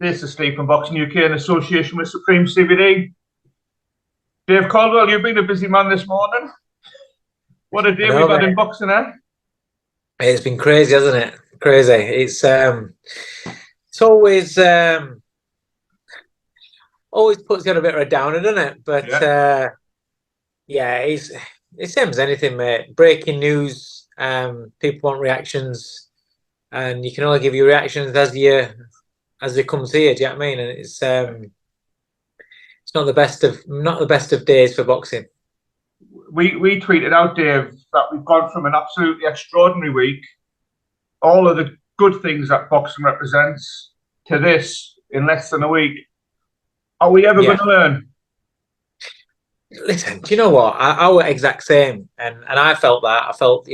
This is Steve from Boxing UK in association with Supreme CBD. Dave Coldwell, you've been a busy man this morning. What a day we've had in boxing, eh? It's been crazy, hasn't it? Crazy. It's always puts you on a bit of a downer, doesn't it? But yeah, it's same as anything, mate. Breaking news. People want reactions, and you can only give your reactions as they come to you. Do you know what I mean? And it's not the best of days for boxing. We tweeted out, Dave, that we've gone from an absolutely extraordinary week, all of the good things that boxing represents, to this in less than a week. Are we ever going to learn? Listen, do you know what? I was exact same, and I felt that. I felt,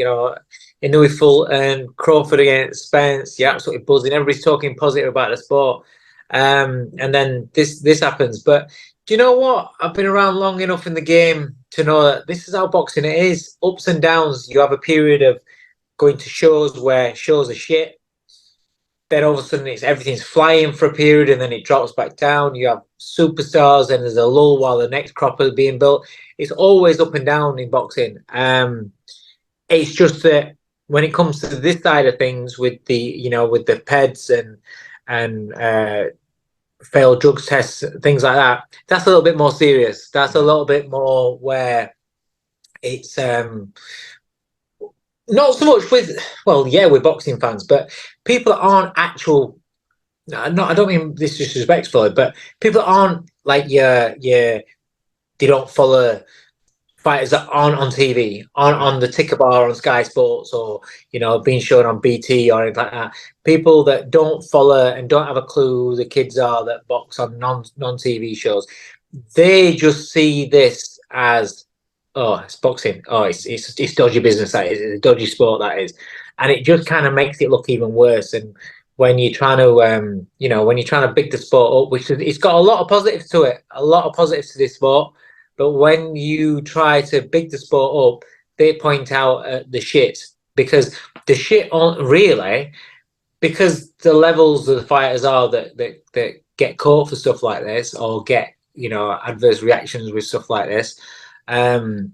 in Louis Fulton, Crawford against Spence, you're absolutely buzzing. Everybody's talking positive about the sport, and then this happens. But do you know what? I've been around long enough in the game to know that this is how boxing it is. Ups and downs. You have a period of going to shows where shows are shit. Then all of a sudden everything's flying for a period, and then it drops back down. You have superstars, and there's a lull while the next crop is being built. It's always up and down in boxing. It's just that when it comes to this side of things, with the PEDs and failed drugs tests, things like that, that's a little bit more serious. That's a little bit more where it's not so much with boxing fans, but people that aren't actual. I don't mean this disrespectfully, but people that aren't like they don't follow fighters that aren't on TV, aren't on the ticker bar on Sky Sports, or being shown on BT or anything like that. People that don't follow and don't have a clue who the kids are that box on non-TV shows, they just see this as, oh, it's boxing. Oh, it's dodgy business. That is, it's a dodgy sport. That is, and it just kind of makes it look even worse. And when you're trying to, when you're trying to big the sport up, which it's got a lot of positives to it, a lot of positives to this sport. But when you try to big the sport up, they point out the shit, because the shit aren't really, because the levels of the fighters are that get caught for stuff like this, or get adverse reactions with stuff like this. They're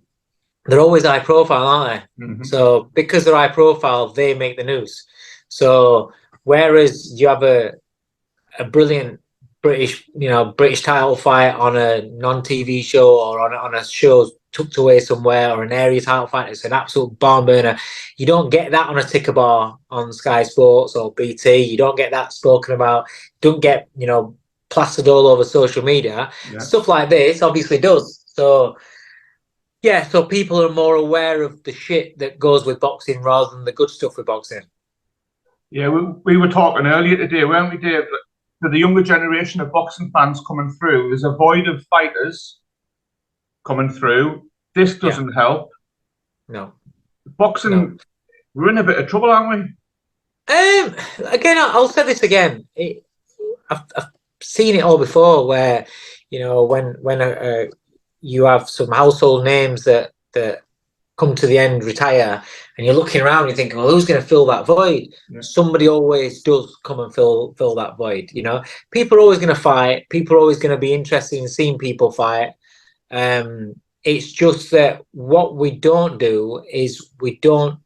always high profile, aren't they? Mm-hmm. So because they're high profile, they make the news. So whereas you have a brilliant British title fight on a non-TV show, or on a show tucked away somewhere, or an area title fight, it's an absolute barn burner. You don't get that on a ticker bar on Sky Sports or BT. You don't get that spoken about. Don't get plastered all over social media. Yeah. Stuff like this obviously does. So yeah, so people are more aware of the shit that goes with boxing rather than the good stuff with boxing. Yeah, we were talking earlier today, weren't we, Dave? For the younger generation of boxing fans coming through, there's a void of fighters coming through. This doesn't help. No. Boxing, we're in a bit of trouble, aren't we? Again, I'll say this again. I've seen it all before, where when you have some household names that come to the end, retire, and you're looking around, you're thinking, well, who's going to fill that void? Yeah. Somebody always does come and fill that void. People are always going to fight. People are always going to be interested in seeing people fight. It's just that what we don't do is,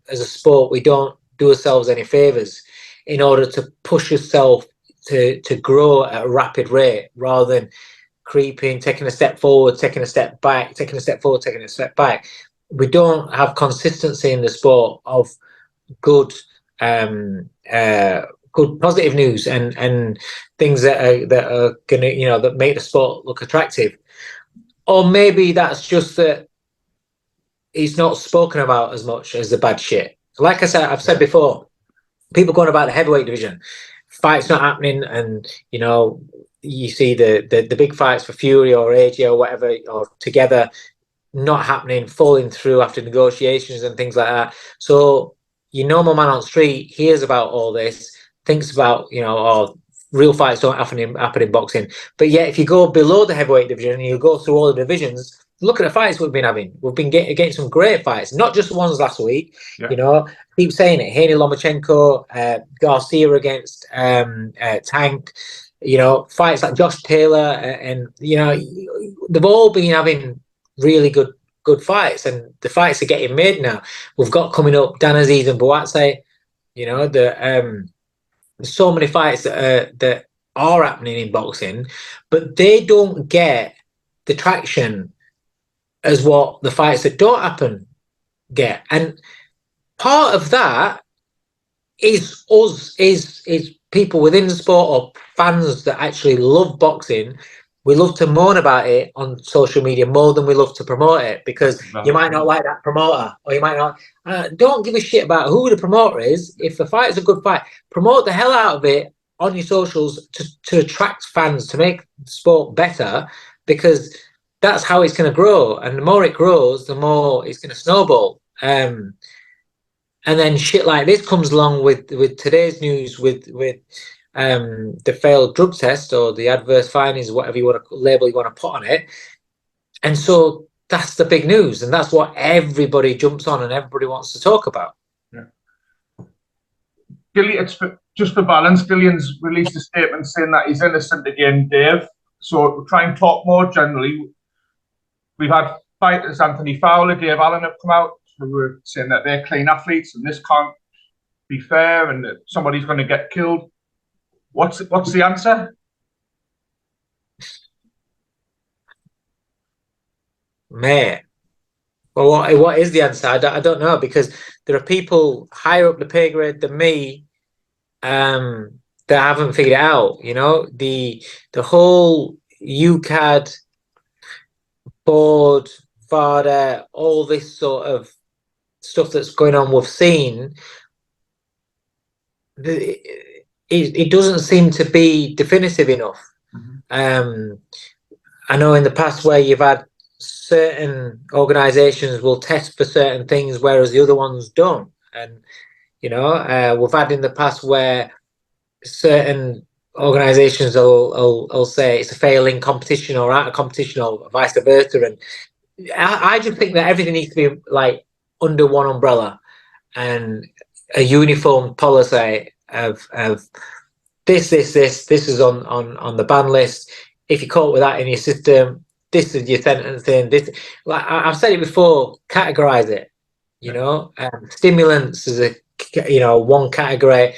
as a sport, we don't do ourselves any favors in order to push yourself to grow at a rapid rate, rather than creeping, taking a step forward, taking a step back, taking a step forward, taking a step back. We don't have consistency in the sport of good positive news and things that are gonna that make the sport look attractive. Or maybe that's just that it's not spoken about as much as the bad shit. Like I've said before, people going about the heavyweight division, fights not happening, and you see the big fights for Fury or AJ or whatever, or Together, not happening, falling through after negotiations and things like that. So your normal man on the street hears about all this, thinks about real fights don't happen in boxing. But yet, if you go below the heavyweight division and you go through all the divisions, look at the fights we've been having. We've been getting some great fights, not just the ones last week. Yeah. Keep saying it. Haney Lomachenko, Garcia against Tank. fights like Josh Taylor, and they've all been having really good fights, and the fights are getting made now. We've got coming up Dan Aziz and WHYTE. There's so many fights that are happening in boxing, but they don't get the traction as what the fights that don't happen get. And part of that is us, is people within the sport or fans that actually love boxing. We love to moan about it on social media more than we love to promote it, because you might not like that promoter, or you might not. Don't give a shit about who the promoter is. If the fight is a good fight, promote the hell out of it on your socials to attract fans, to make the sport better, because that's how it's going to grow. And the more it grows, the more it's going to snowball. And then shit like this comes along with today's news, with the failed drug test or the adverse findings, whatever you want to label you want to put on it. And so that's the big news, and that's what everybody jumps on and everybody wants to talk about. Yeah. Just for balance, Dillian's released a statement saying that he's innocent again, Dave. So we'll try and talk more generally. We've had fighters, Anthony Fowler, Dave Allen, have come out who were saying that they're clean athletes and this can't be fair and that somebody's going to get killed. What's the answer? Mate, well, what is the answer? I don't know, because there are people higher up the pay grade than me that haven't figured it out. The whole UCAD board, VADA, all this sort of stuff that's going on, we've seen. It doesn't seem to be definitive enough. Mm-hmm. I know in the past where you've had certain organisations will test for certain things, whereas the other ones don't. And we've had in the past where certain organisations will say it's a failing competition or out of competition or vice versa. And I just think that everything needs to be like under one umbrella and a uniform policy of this is on the ban list. If you're caught with that in your system, this is your sentencing. This, like I've said it before, categorize it. Stimulants is one category.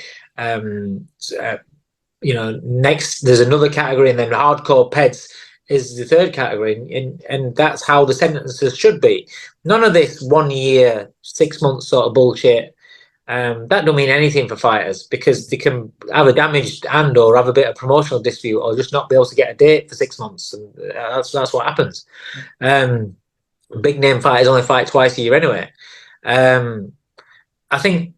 Next there's another category, and then hardcore peds is the third category, and that's how the sentences should be. None of this 1 year, 6 months sort of bullshit. That don't mean anything for fighters, because they can have a damaged hand or have a bit of promotional dispute or just not be able to get a date for 6 months, and that's what happens. Big name fighters only fight twice a year anyway. I think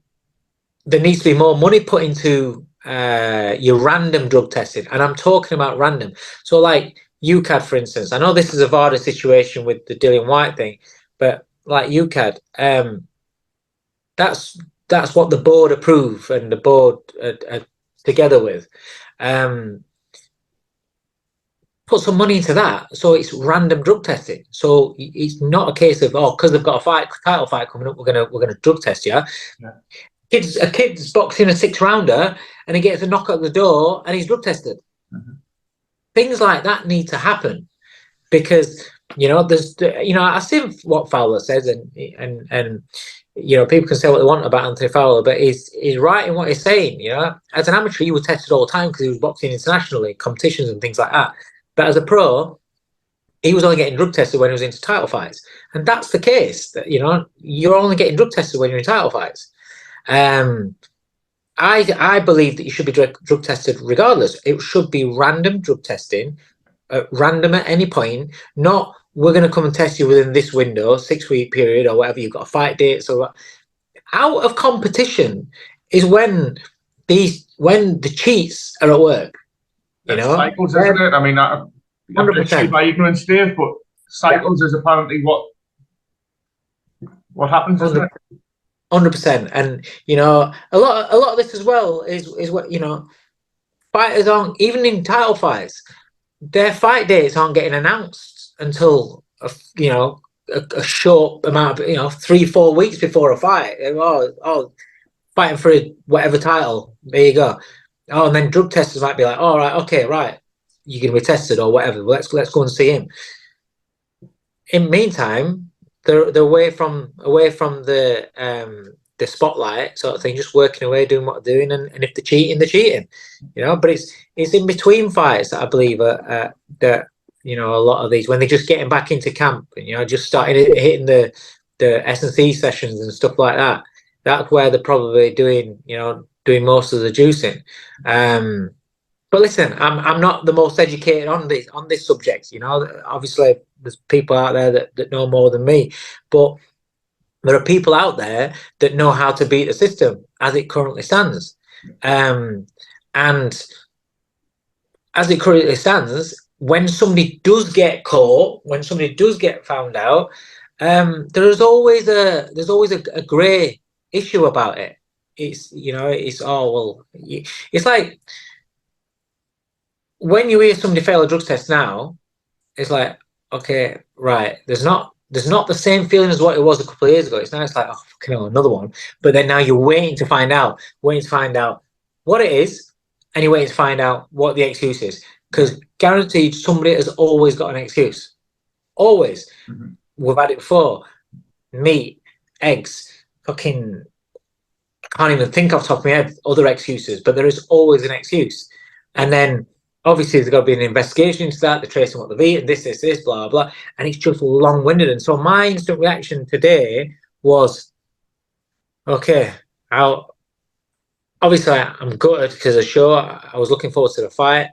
there needs to be more money put into your random drug testing, and I'm talking about random. So like UCAD, for instance, I know this is a VADA situation with the DILLIAN WHYTE thing, but like UCAD, that's what the board approve and the board are together with. Put some money into that, so it's random drug testing. So it's not a case of because they've got a title fight coming up, we're gonna drug test you. Yeah. A kid's boxing a 6-rounder and he gets a knock at the door and he's drug tested. Mm-hmm. Things like that need to happen, because there's I've seen what Fowler says, and people can say what they want about Anthony Fowler, but he's right in what he's saying. As an amateur, he was tested all the time because he was boxing internationally, competitions and things like that. But as a pro, he was only getting drug tested when he was into title fights, and that's the case. That you're only getting drug tested when you're in title fights. I believe that you should be drug tested regardless. It should be random drug testing, random at any point. Not we're going to come and test you within this window, 6-week period or whatever. You've got a fight date. So out of competition is when the cheats are at work. Cycles, isn't it? I mean, I'm my ignorance, Dave, but cycles is apparently what happens, isn't it? 100%. And a lot of this as well is what fighters aren't, even in title fights, their fight dates aren't getting announced until a short amount of 3-4 weeks before a fight. Fighting for whatever title, there you go. Oh, and then drug testers might be like, all right, okay, right, you're going to be tested or whatever. Well, let's go and see him. In the meantime, they're away from the spotlight sort of thing, just working away, doing what they're doing, and if they're cheating, they're cheating, you know. But it's in between fights that I believe that you know, a lot of these, when they're just getting back into camp, you know, just starting hitting the S&C sessions and stuff like that. That's where they're probably doing most of the juicing. But listen, I'm not the most educated on this subject. You know, obviously there's people out there that know more than me, but there are people out there that know how to beat the system as it currently stands. And as it currently stands, when somebody does get caught, when somebody does get found out, there's always a grey issue about it. It's, you know, it's, oh well, it's like when you hear somebody fail a drug test now, it's like, okay, right, there's not the same feeling as what it was a couple of years ago. It's now, it's like, oh fucking hell, another one. But then now you're waiting to find out what it is, and you're waiting to find out what the excuse is. Because guaranteed somebody has always got an excuse. Always. Mm-hmm. We've had it before. Meat, eggs, fucking, I can't even think off the top of my head other excuses, but there is always an excuse. And then obviously there's got to be an investigation into that, they're tracing what they've eaten, this, blah, blah. And it's just long-winded. And so my instant reaction today was, okay, obviously I'm gutted because of the show. I was looking forward to the fight.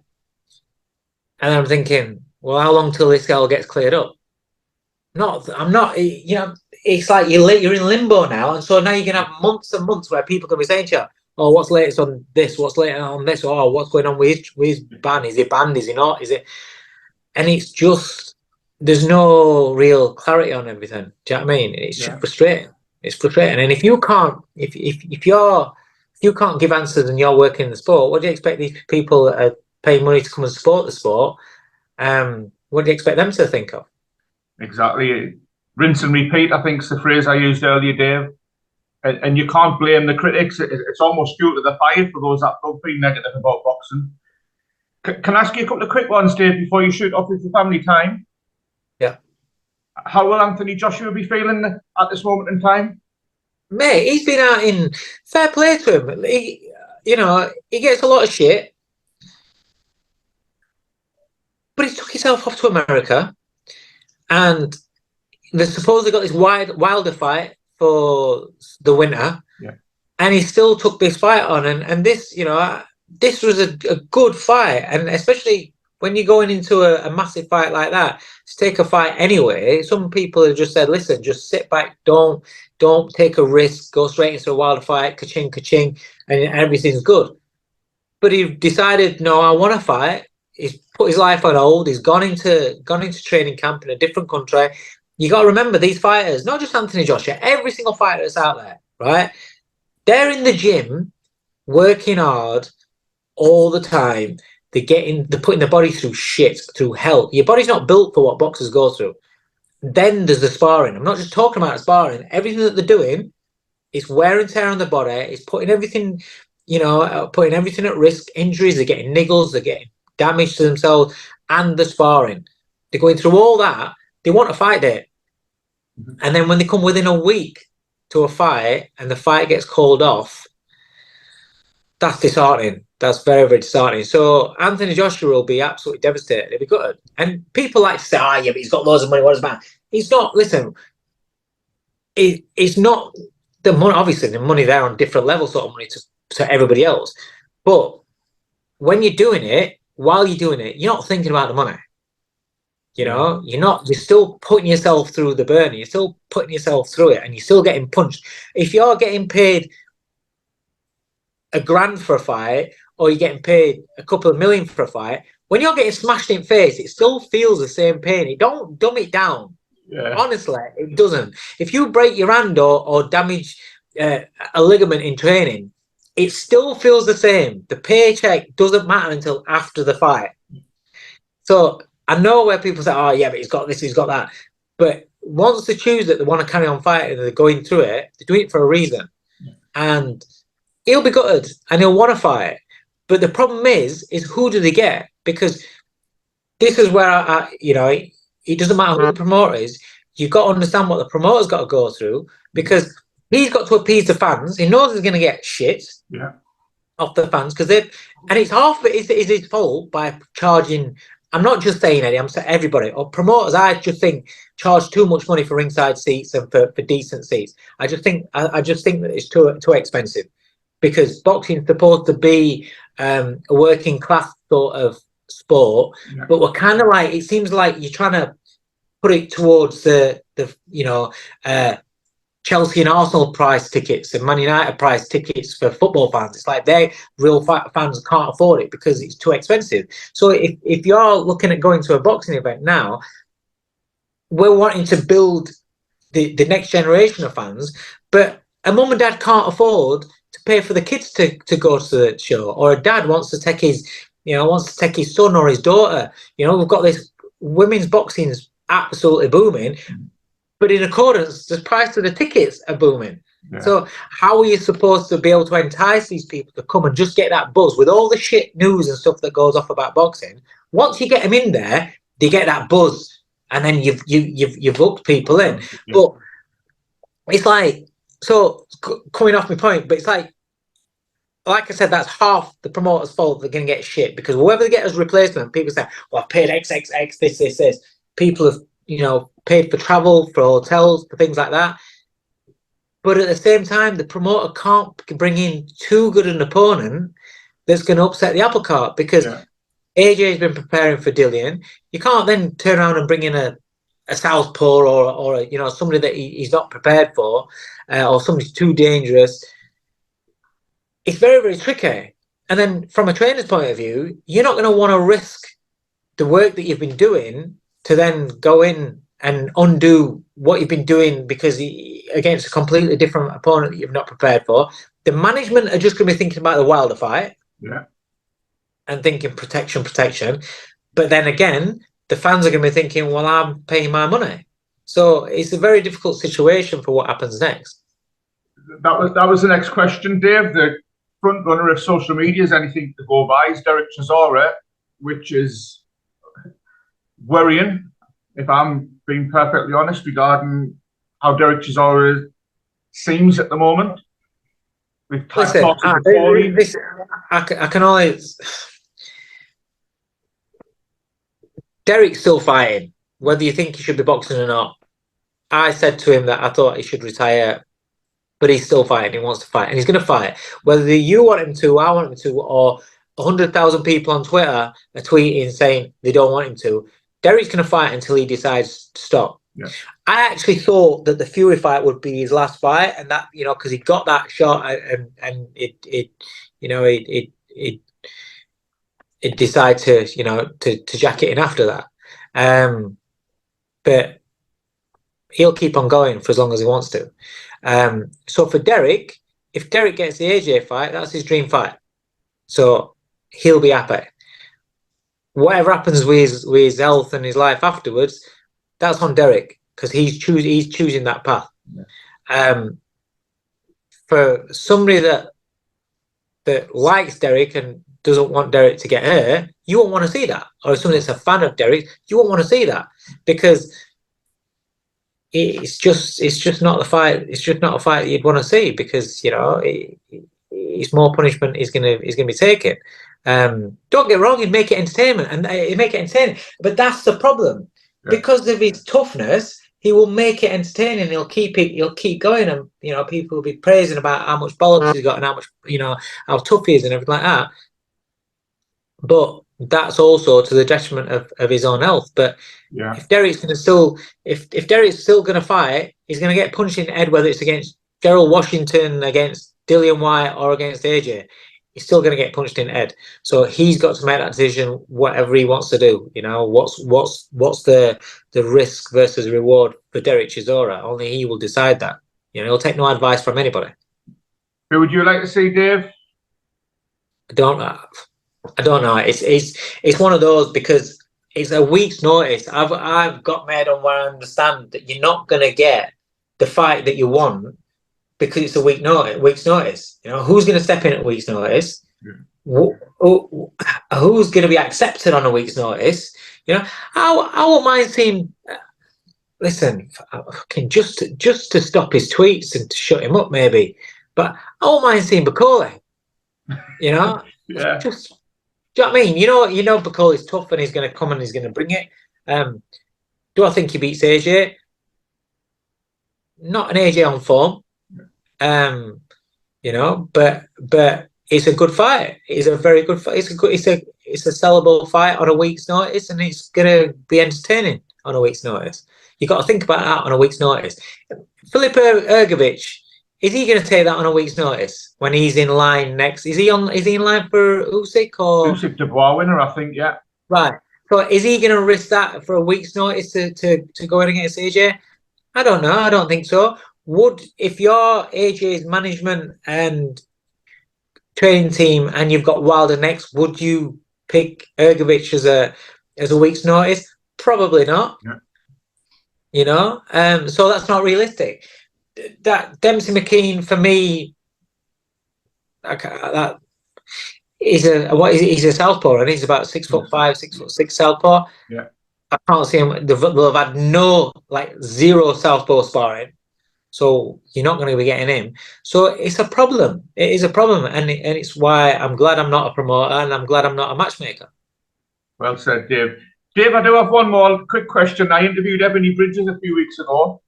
And I'm thinking, well, how long till this girl gets cleared up? I'm not, you know, it's like you're in limbo now. And so now you're going to have months and months where people can be saying to you, oh, what's latest on this? What's latest on this? Oh, what's going on with his ban? Is he banned? Is he not? Is it? And it's just, there's no real clarity on everything. Do you know what I mean? It's just frustrating. It's frustrating. And if you can't, if you can't give answers and you're working in the sport, what do you expect these people that are paying money to come and support the sport? What do you expect them to think of? Exactly. Rinse and repeat, I think, is the phrase I used earlier, Dave. And you can't blame the critics. It's almost due to the fire for those that don't be negative about boxing. Can I ask you a couple of quick ones, Dave, before you shoot off with your family time? Yeah. How will Anthony Joshua be feeling at this moment in time? Mate, he's been out in, fair play to him. You know, he gets a lot of shit. But he took himself off to America, and they supposedly got this Wilder fight for the winter, and he still took this fight on, and this, you know, this was a good fight, and especially when you're going into a massive fight like that, to take a fight anyway. Some people have just said, listen, just sit back, don't take a risk, go straight into a Wilder fight, ka-ching, and everything's good. But he decided, no, I want to fight. He's put his life on hold. He's gone into training camp in a different country. You got to remember, these fighters, not just Anthony Joshua, every single fighter that's out there, right? They're in the gym, working hard all the time. They're putting their body through shit, through hell. Your body's not built for what boxers go through. Then there's the sparring. I'm not just talking about sparring. Everything that they're doing is wear and tear on the body. It's putting everything, you know, putting everything at risk. Injuries, they're getting niggles, they're getting damage to themselves, and the sparring. They're going through all that. They want a fight date. And then when they come within a week to a fight and the fight gets called off, that's disheartening. That's very, very disheartening. So Anthony Joshua will be absolutely devastated. He'll be gutted. And people like to say, oh, yeah, but he's got loads of money. What does it matter? He's not, listen, it's not the money, obviously, the money there on different levels sort of money to everybody else. But when you're doing it, while you're doing it, you're not thinking about the money. You know, you're still putting yourself through the burner. You're still putting yourself through it, and you're still getting punched. If you're getting paid $1,000 for a fight, or you're getting paid a couple of million for a fight, when you're getting smashed in the face, it still feels the same pain. It don't dumb it down. Yeah. Honestly, it doesn't. If you break your hand or damage a ligament in training, it still feels the same. The paycheck doesn't matter until after the fight. So I know where people say, oh, yeah, but he's got this, he's got that. But once they choose that they want to carry on fighting and they're going through it, they're doing it for a reason. And he'll be gutted and he'll want to fight. But the problem is who do they get? Because this is where it doesn't matter who the promoter is. You've got to understand what the promoter's got to go through, because he's got to appease the fans. He knows he's going to get shit off the fans, because it's half of it is his fault by charging. I'm not just saying Eddie, I'm saying everybody or promoters. I just think charge too much money for ringside seats and for decent seats. I just think that it's too expensive, because boxing is supposed to be a working class sort of sport, but we're kind of like, it seems like you're trying to put it towards the Chelsea and Arsenal price tickets and Man United price tickets for football fans. It's like they real fans can't afford it because it's too expensive. So if you're looking at going to a boxing event now, we're wanting to build the next generation of fans, but a mum and dad can't afford to pay for the kids to go to the show, or a dad wants to take his son or his daughter. We've got this women's boxing's absolutely booming, but in accordance, the price of the tickets are booming. So how are you supposed to be able to entice these people to come and just get that buzz with all the shit news and stuff that goes off about boxing? Once you get them in there, they get that buzz, and then you've hooked people in. But it's like, so coming off my point, but it's like I said, that's half the promoter's fault. They're going to get shit, because whoever they get as replacement, people say, well, I've paid XXX, this. People have, paid for travel, for hotels, for things like that. But at the same time, the promoter can't bring in too good an opponent that's going to upset the apple cart, because AJ's been preparing for Dillian. You can't then turn around and bring in a southpaw or somebody that he's not prepared for, or somebody's too dangerous. It's very, very tricky. And then from a trainer's point of view, you're not going to want to risk the work that you've been doing to then go in and undo what you've been doing against a completely different opponent that you've not prepared for. The management are just going to be thinking about the Wilder fight and thinking protection. But then again, the fans are going to be thinking, well, I'm paying my money. So it's a very difficult situation for what happens next. That was the next question, Dave. The front runner of social media is anything to go by is Derek Chisora, which is worrying, if I'm being perfectly honest, regarding how Derek Chisora seems at the moment. Listen, I can always... Derek's still fighting, whether you think he should be boxing or not. I said to him that I thought he should retire, but he's still fighting. He wants to fight, and he's going to fight. Whether you want him to, I want him to, or 100,000 people on Twitter are tweeting saying they don't want him to, Derek's going to fight until he decides to stop. I actually thought that the Fury fight would be his last fight, and that, because he got that shot and it decided to jack it in after that. But he'll keep on going for as long as he wants to. So for Derek, if Derek gets the AJ fight, that's his dream fight. So he'll be happy. Whatever happens with his health and his life afterwards, that's on Derek, because he's choosing that path. For somebody that likes Derek and doesn't want Derek to get hurt, you won't want to see that. Or if somebody that's a fan of Derek, you won't want to see that, because it's just not the fight. It's just not a fight that you'd want to see, because it's more punishment is gonna be taken. Don't get wrong, he'd make it entertaining, but that's the problem. Because of his toughness, he will make it entertaining. He'll keep going, and people will be praising about how much bollocks he's got and how much how tough he is and everything like that. But that's also to the detriment of his own health. But if Derek's still going to fight, he's going to get punched in the head, whether it's against Gerald Washington, against Dillian White, or against AJ. He's still going to get punched in the head. So he's got to make that decision, whatever he wants to do. What's the risk versus reward for Derek Chisora? Only he will decide that. He'll take no advice from anybody. Who would you like to see, Dave? I don't know. It's one of those, because it's a week's notice. I've got made on where I understand that you're not going to get the fight that you want, because it's a week's notice. Who's going to step in at a week's notice? who's going to be accepted on a week's notice? You know, I won't mind seeing. Listen, just to stop his tweets and to shut him up, maybe. But I won't mind seeing Bakole. You know, Yeah. just do you know what I mean? You know, Bakole's tough and he's going to come and he's going to bring it. Do I think he beats AJ? Not an AJ on form. You know, but it's a good fight. It's a very good fight. It's a sellable fight on a week's notice, and it's gonna be entertaining on a week's notice. You got to think about that on a week's notice. Filip Ergovic, is he going to take that on a week's notice when he's in line next? Is he in line for Usyk or Usyk Dubois winner? I think. Yeah. Right. So is he going to risk that for a week's notice to go in against AJ? I don't know. I don't think so. If you're AJ's management and training team and you've got Wilder next, would you pick Ergovic as a week's notice? Probably not. Yeah. You know, so that's not realistic. That Dempsey McKean for me, that is he's a southpaw and he's about 6'5", 6'6" southpaw. Yeah. I can't see him. They'll have had zero southpaw sparring. So you're not going to be getting him. So it's a problem. It is a problem, and it's why I'm glad I'm not a promoter and I'm glad I'm not a matchmaker. Well said, Dave. Dave, I do have one more quick question. I interviewed Ebony Bridges a few weeks ago,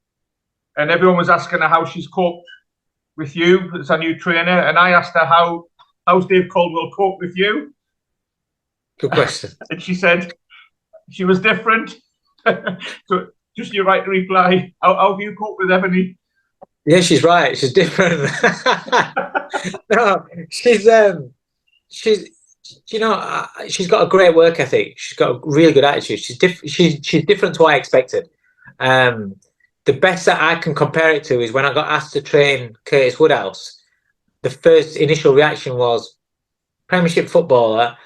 and everyone was asking her how she's coped with you as a new trainer, and I asked her how's Dave Coldwell coped with you. Good question. And she said she was different. So just your right to reply. How have you coped with Ebony? Yeah, she's right. She's different. No, she's got a great work ethic. She's got a really good attitude. She's different to what I expected. The best that I can compare it to is when I got asked to train Curtis Woodhouse. The first initial reaction was, Premiership footballer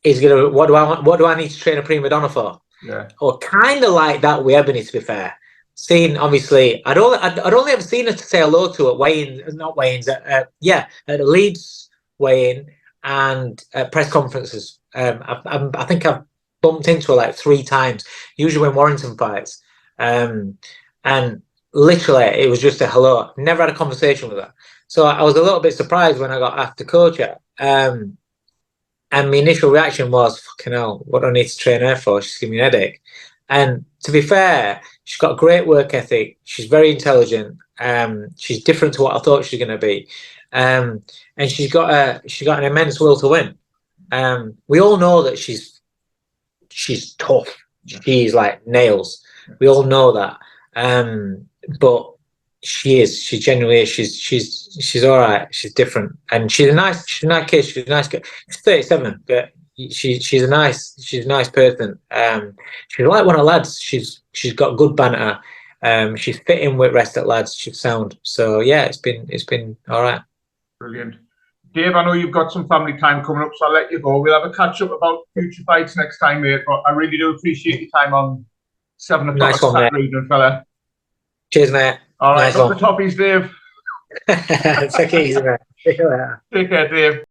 is gonna. What do I need to train a prima donna for? Yeah. Or kind of like that with Ebony, to be fair. Seeing, obviously, I'd only ever seen her to say hello to at at Leeds weigh-in and at press conferences. I think I've bumped into her like 3 times, usually when Warrington fights. And literally, it was just a hello. Never had a conversation with her. So I was a little bit surprised when I got asked to coach her. And my initial reaction was, fucking hell, what do I need to train her for? She's giving me a headache. And to be fair, she's got a great work ethic. She's very intelligent. She's different to what I thought she was going to be. And she's got an immense will to win. We all know that she's tough. She's like nails. We all know that. But she genuinely is. She's all right. She's different, and she's a nice kid. She's a nice girl. She's 37, but she's a nice person. She's like one of the lads. She's got good banter. She's fit in with rest at lads. She's sound. So yeah, it's been all right. Brilliant. Dave, I know you've got some family time coming up, so I'll let you go. We'll have a catch up about future fights next time, mate. But I really do appreciate your time on 7 o'clock Nice one, Saturday evening, fella. Cheers, mate. All right, Nice up the toppies, Dave. Take it easy, mate. Take care, Dave.